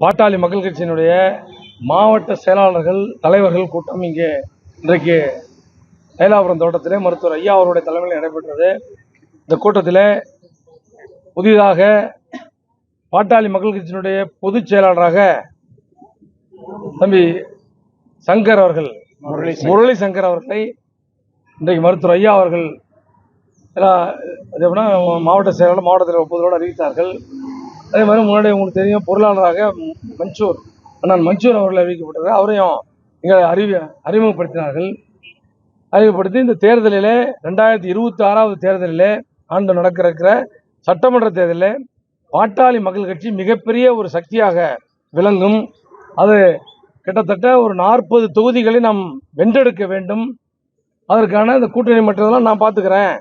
பாட்டாளி மக்கள் கட்சியினுடைய மாவட்ட செயலாளர்கள் தலைவர்கள் கூட்டம் இங்கே இன்றைக்கு தைலாபுரம் தோட்டத்திலே மருத்துவர் ஐயா அவருடைய தலைமையில் நடைபெற்றது. இந்த கூட்டத்தில் புதிதாக பாட்டாளி மக்கள் கட்சியினுடைய பொதுச் செயலாளராக தம்பி சங்கர் அவர்கள், முரளி சங்கர் அவர்களை இன்றைக்கு மருத்துவர் ஐயா அவர்கள் மாவட்ட செயலாளர் மாவட்டத்தில் ஒப்புதலோடு அறிவித்தார்கள். அதே மாதிரி முன்னாடி உங்களுக்கு தெரியும் பொருளாளராக அண்ணன் மன்சூர் அவர்கள் அறிவிக்கப்பட்டார்கள். அவரையும் இங்கே அறிமுகப்படுத்தி இந்த தேர்தலில் 2026 தேர்தலில் ஆண்டு நடக்கிற சட்டமன்ற தேர்தலில் பாட்டாளி மக்கள் கட்சி மிகப்பெரிய ஒரு சக்தியாக விளங்கும். அது கிட்டத்தட்ட ஒரு 40 தொகுதிகளை நாம் வென்றெடுக்க வேண்டும். அதற்கான இந்த கூட்டணி மற்றதெல்லாம் நான் பார்த்துக்கிறேன்,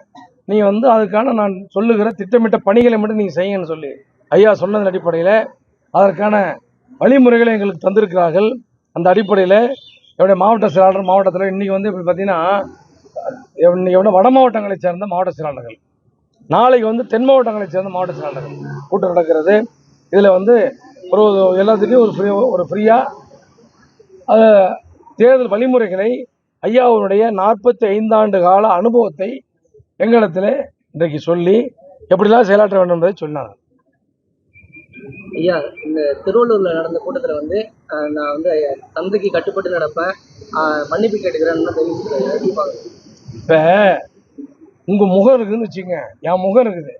நீங்கள் அதுக்கான நான் சொல்லுகிற திட்டமிட்ட பணிகளை மட்டும் நீங்கள் செய்யுங்கன்னு சொல்லி ஐயா சொன்னதன் அடிப்படையில் அதற்கான வழிமுறைகளை எங்களுக்கு தந்திருக்கிறார்கள். அந்த அடிப்படையில் என்னுடைய மாவட்ட செயலாளர் மாவட்டத்தில் இன்றைக்கி இப்படி பார்த்தீங்கன்னா இன்றைக்கி வட மாவட்டங்களை சேர்ந்த மாவட்ட செயலாளர்கள், நாளைக்கு தென் மாவட்டங்களை சேர்ந்த மாவட்ட செயலாளர்கள் கூட்டம் நடக்கிறது. இதில் ஒரு எல்லாத்துலேயும் ஒரு ஃப்ரீயாக தேர்தல் வழிமுறைகளை ஐயாவுடைய 45 ஆண்டு கால அனுபவத்தை எங்களிடத்தில் இன்றைக்கு சொல்லி எப்படிலாம் செயலாற்ற வேண்டும் என்பதை சொன்னாங்க. ஐயா, இந்த திருவள்ளூர்ல நடந்த கூட்டத்தில் நான் தந்தைக்கு கட்டுப்பட்டு நடப்பேன், மன்னிப்பு கேட்டுக்கிறேன்னு தெரிவிச்சிருக்காங்க. இப்போ உங்கள் முகம் இருக்குதுன்னு வச்சுங்க, என் முகம் இருக்குது,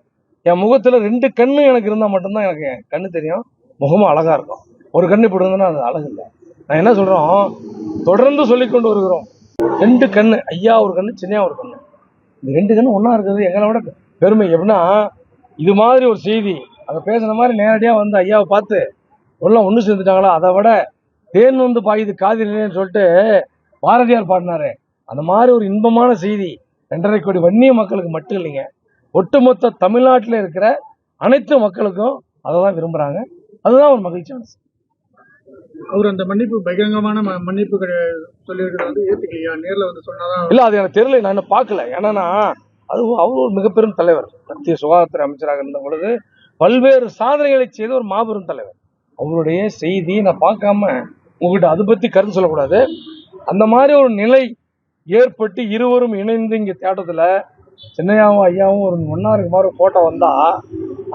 என் முகத்தில் 2 கண்ணு எனக்கு இருந்தால் மட்டும்தான் எனக்கு கண்ணு தெரியும், முகமும் அழகாக இருக்கும். ஒரு கண்ணு இப்படி இருந்ததுன்னா அது அழகு இல்லை. நான் என்ன சொல்கிறோம், தொடர்ந்து சொல்லிக்கொண்டு வருகிறோம். 2 கண்ணு, ஐயா ஒரு கண்ணு, சின்னையா ஒரு கண்ணு, இந்த 2 கண்ணு ஒன்றா இருக்கிறது எங்களை விட பெருமை. எப்படின்னா இது மாதிரி ஒரு செய்தி அங்கே பேசுன மாதிரி நேரடியாக ஐயாவை பார்த்து எல்லாம் ஒன்று சேர்ந்துட்டாங்களா, அதை விட தேன் பாயுது காதிலேன்னு சொல்லிட்டு பாரதியார் பாடினாரு. அந்த மாதிரி ஒரு இன்பமான செய்தி 2.5 கோடி வன்னிய மக்களுக்கு மட்டும் இல்லைங்க, ஒட்டுமொத்த தமிழ்நாட்டில் இருக்கிற அனைத்து மக்களுக்கும் அதை தான் விரும்புகிறாங்க. அதுதான் ஒரு மகிழ்ச்சியான செய்தி. அவர் அந்த மன்னிப்பு பகிரங்கமான மன்னிப்பு சொல்லியிருக்கிறது ஏற்றுக்கலையா? நேரில் சொன்னாதான் இல்லை, அது எனக்கு தெரியல, நான் இன்னும் பார்க்கல. ஏன்னா அவர் ஒரு மிகப்பெரும் தலைவர், மத்திய சுகாதாரத்துறை அமைச்சராக இருந்த பொழுது பல்வேறு சாதனைகளை செய்த ஒரு மாபெரும் தலைவர். அவருடைய செய்தி நான் பார்க்காம உங்ககிட்ட அதை பற்றி கருத்து சொல்லக்கூடாது. அந்த மாதிரி ஒரு நிலை ஏற்பட்டு இருவரும் இணைந்து இங்கே தேட்டத்தில் சின்னையாவும் ஐயாவும் ஒரு ஒன்றா இருக்க மாதிரி ஃபோட்டோ வந்தால்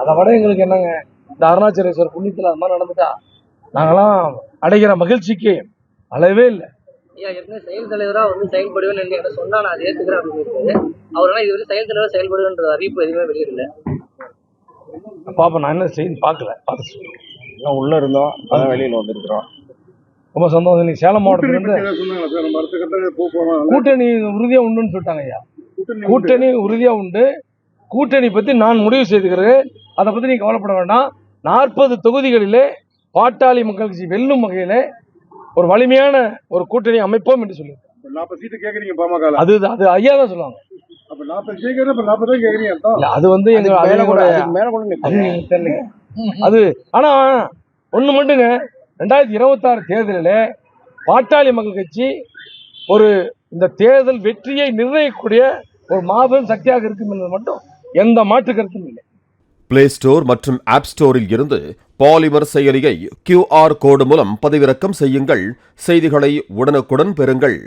அதை விட எங்களுக்கு என்னங்க, இந்த அருணாச்சலேஸ்வரர் புண்ணியத்தில் அது மாதிரி நடந்துட்டா நாங்களாம் அடைகிற மகிழ்ச்சிக்கு அளவே இல்லை. ஐயா, ஏற்கனவே செயல் தலைவராக செயல்படுவேன் என்று சொன்னா நான் அதை ஏற்றுக்கிறேன் அப்படின்னு அவரெல்லாம் இதுவரை செயல் தலைவராக செயல்படுவேன்ற அறிவிப்பு எதுவுமே வெளியிடல. பாப்பா, நான் என்ன செய்தி பார்க்கல, பார்த்து உள்ள இருந்தோம், அதான் வெளியில வந்திருக்கிறோம். ரொம்ப சந்தோஷம். இன்னைக்கு சேலம் மாவட்டத்திலிருந்து கூட்டணி உறுதியா உண்டுன்னு சொல்லிட்டாங்க ஐயா. கூட்டணி உறுதியா உண்டு. கூட்டணி பத்தி நான் முடிவு செய்துக்கிறேன், அதை பத்தி நீங்க கவலைப்பட வேண்டாம். 40 தொகுதிகளிலே பாட்டாளி மக்கள் கட்சி வெல்லும் வகையிலே ஒரு வலிமையான ஒரு கூட்டணி அமைப்போம் என்று சொல்லி 40 சீட்டு கேட்குறீங்க பாமக. அது ஐயா தான் சொல்லுவாங்க. அது ஆனா ஒண்ணு மட்டுங்க, 2026 தேர்தலில் பாட்டாளி மக்கள் கட்சி ஒரு இந்த தேர்தல் வெற்றியை நிர்ணயிக்கக்கூடிய ஒரு மாபெரும் சக்தியாக இருக்கும் என்பது மட்டும் எந்த மாற்று கருத்தும் இல்லை. பிளே ஸ்டோர் மற்றும் ஆப் ஸ்டோரில் இருந்து பாலிமர் செயலியை QR கோடு மூலம் பதிவிறக்கம் செய்யுங்கள். செய்திகளை உடனுக்குடன் பெறுங்கள்.